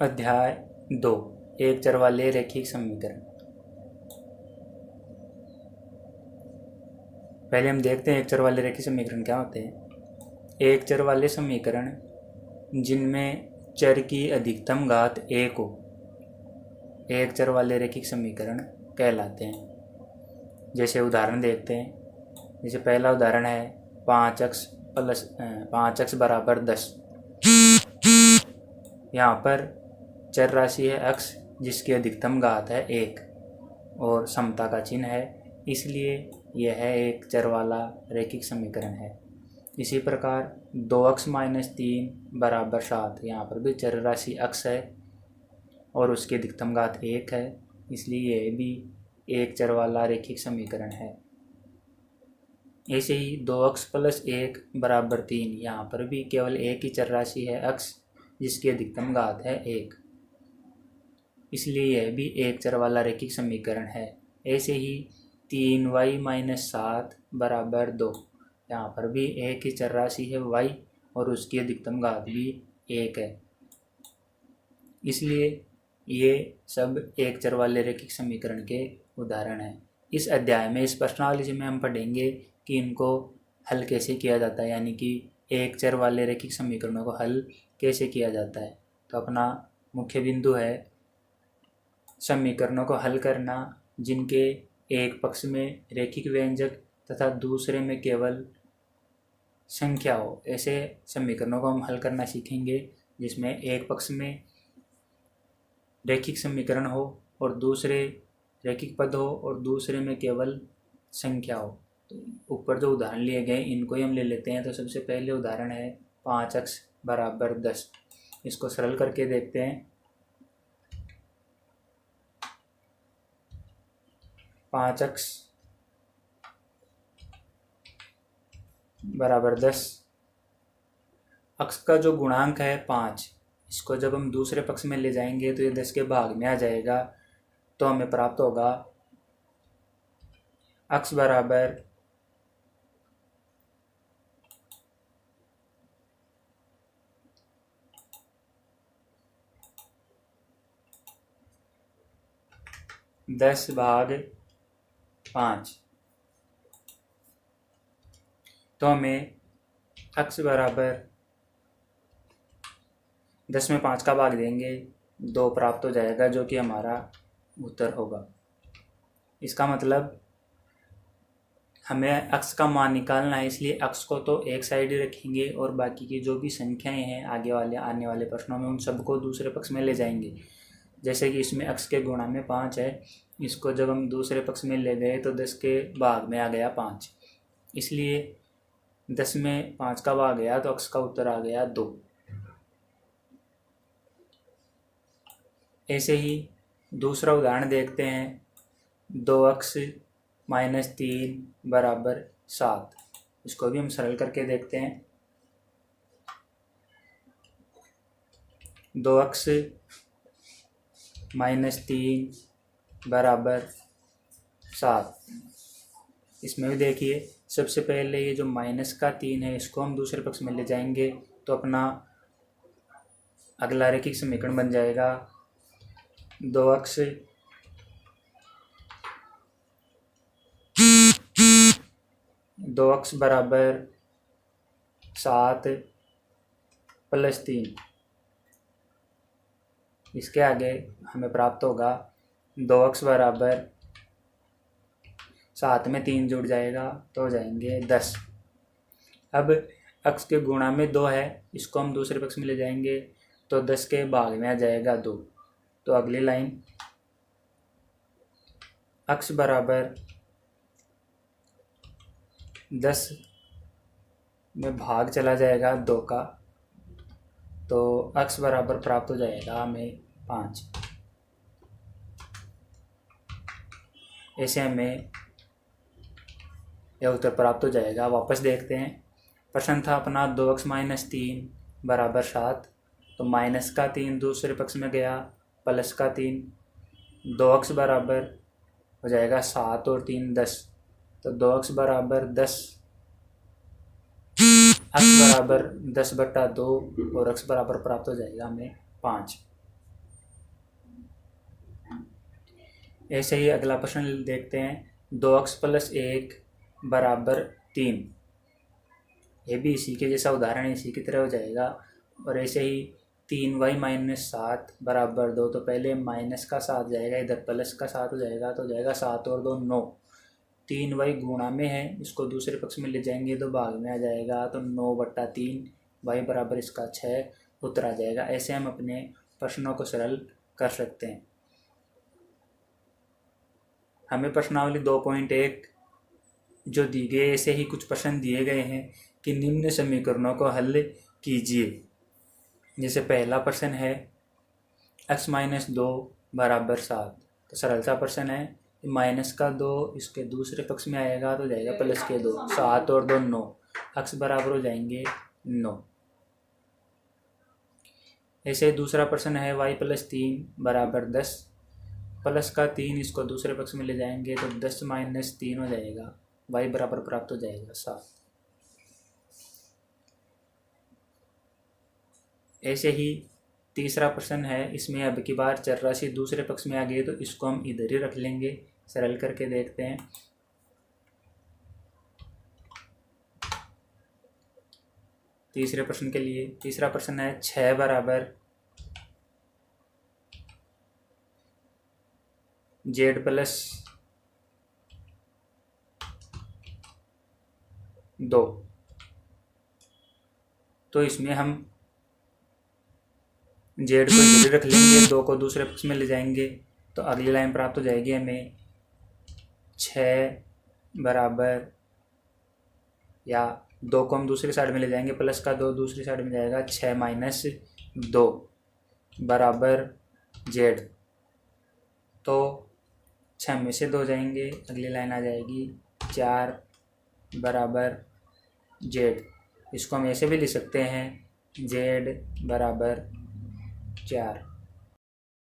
अध्याय 2 एक चर वाले रैखिक समीकरण। पहले हम देखते हैं एक चर वाले रैखिक समीकरण क्या होते हैं। एक चर वाले समीकरण जिनमें चर की अधिकतम घात 1 हो, एक चर वाले रैखिक समीकरण कहलाते हैं। जैसे उदाहरण देखते हैं। जैसे पहला उदाहरण है 5x बराबर 10। यहाँ पर चर राशि है x जिसकी अधिकतम घात है 1 और समता का चिन्ह है, इसलिए यह एक चर वाला रैखिक समीकरण है। इसी प्रकार 2x - 3 बराबर 7, यहाँ पर भी चर राशि x है और उसकी अधिकतम घात 1 है, इसलिए यह भी एक चर वाला रैखिक समीकरण है। ऐसे ही 2x + 1 बराबर 3, यहाँ पर भी केवल एक ही चर राशि है x जिसकी अधिकतम घात है 1, इसलिए यह भी एक चर वाला रैखिक समीकरण है। ऐसे ही 3y - 7 बराबर 2, यहाँ पर भी एक ही चर राशि है y और उसकी अधिकतम घात भी 1 है, इसलिए ये सब एक चर वाले रैखिक समीकरण के उदाहरण हैं। इस अध्याय में, इस प्रश्नावली में हम पढ़ेंगे कि इनको हल कैसे किया जाता है, यानी कि एक चर वाले रैखिक समीकरणों को हल कैसे किया जाता है। तो अपना मुख्य बिंदु है समीकरणों को हल करना जिनके एक पक्ष में रैखिक व्यंजक तथा दूसरे में केवल संख्या हो। ऐसे समीकरणों को हम हल करना सीखेंगे जिसमें एक पक्ष में रैखिक समीकरण हो और दूसरे रैखिक पद हो और दूसरे में केवल संख्या हो। तो ऊपर जो उदाहरण लिए गए इनको ही हम ले लेते हैं। तो सबसे पहले उदाहरण है 5x बराबर 10। इसको सरल करके देखते हैं। 5x बराबर 10, x का जो गुणांक है 5, इसको जब हम दूसरे पक्ष में ले जाएंगे तो ये 10 के भाग में आ जाएगा। तो हमें प्राप्त होगा x बराबर 10/5। तो हमें x बराबर 10 में 5 का भाग देंगे 2 प्राप्त हो जाएगा, जो कि हमारा उत्तर होगा। इसका मतलब हमें x का मान निकालना है, इसलिए x को तो एक साइड ही रखेंगे और बाकी की जो भी संख्याएं हैं आगे वाले आने वाले प्रश्नों में उन सबको दूसरे पक्ष में ले जाएंगे। जैसे कि इसमें x के गुणा में 5 है, इसको जब हम दूसरे पक्ष में ले गए तो 10 के भाग में आ गया 5, इसलिए 10 में 5 का भाग गया तो x का उत्तर आ गया 2। ऐसे ही दूसरा उदाहरण देखते हैं। 2x - 3 बराबर 7। इसको भी हम सरल करके देखते हैं। 2x - 3 बराबर 7। इसमें भी देखिए, सबसे पहले ये जो -3 है इसको हम दूसरे पक्ष में ले जाएंगे तो अपना अगला रैखिक समीकरण बन जाएगा 2x बराबर 7 + 3। इसके आगे हमें प्राप्त होगा 2x बराबर 7 में 3 जुड़ जाएगा तो हो जाएंगे 10। अब x के गुणा में 2 है, इसको हम दूसरे पक्ष में ले जाएंगे तो 10 के भाग में आ जाएगा 2। तो अगली लाइन x बराबर 10 में भाग चला जाएगा 2 का, तो x बराबर प्राप्त हो जाएगा हमें 5। ऐसे हमें यह उत्तर प्राप्त हो जाएगा। वापस देखते हैं। प्रश्न था अपना 2x - 3 बराबर 7, तो -3 दूसरे पक्ष में गया, +3, 2x बराबर हो जाएगा 7 और 3 10, तो 2x बराबर 10, x बराबर 10/2 और x बराबर प्राप्त हो जाएगा हमें 5। ऐसे ही अगला प्रश्न देखते हैं। 2x + 1 बराबर 3। ये भी इसी के जैसा उदाहरण इसी की तरह हो जाएगा। और ऐसे ही 3y - 7 बराबर 2, तो पहले माइनस का 7 जाएगा, इधर प्लस का 7 हो जाएगा, तो हो जाएगा 7 और 2 9। 3y गुणा में है, इसको दूसरे पक्ष में ले जाएंगे तो भाग में आ जाएगा, तो 9/3 y बराबर इसका 6 उत्तर आ जाएगा। ऐसे हम अपने प्रश्नों को सरल कर सकते हैं। हमें प्रश्नावली 2.1 जो दी गई, ऐसे ही कुछ प्रश्न दिए गए हैं कि निम्न समीकरणों को हल कीजिए। जैसे पहला प्रश्न है x - 2 बराबर 7, तो सरल सा प्रश्न है। माइनस का 2 इसके दूसरे पक्ष में आएगा तो जाएगा प्लस के 2, 7 और 2 9, x बराबर हो जाएंगे 9। ऐसे दूसरा प्रश्न है y + 3 बराबर 10, प्लस का 3 इसको दूसरे पक्ष में ले जाएंगे तो 10 - 3 हो जाएगा, y बराबर प्राप्त हो जाएगा 7। ऐसे ही तीसरा प्रश्न है, इसमें अब की बार चरराशि दूसरे पक्ष में आ गई, तो इसको हम इधर ही रख लेंगे। सरल करके देखते हैं। तीसरे प्रश्न के लिए तीसरा प्रश्न है 6 बराबर z + 2, तो इसमें हम z को इधर रख लेंगे, 2 को दूसरे पक्ष में ले जाएंगे, तो अगली लाइन प्राप्त हो जाएगी हमें 6 बराबर, या 2 को हम दूसरी साइड में ले जाएंगे, प्लस का 2 दूसरी साइड में जाएगा, 6 - 2 बराबर z, तो 6 में से 2 जाएंगे, अगली लाइन आ जाएगी 4 बराबर z। इसको हम ऐसे भी लिख सकते हैं z बराबर 4।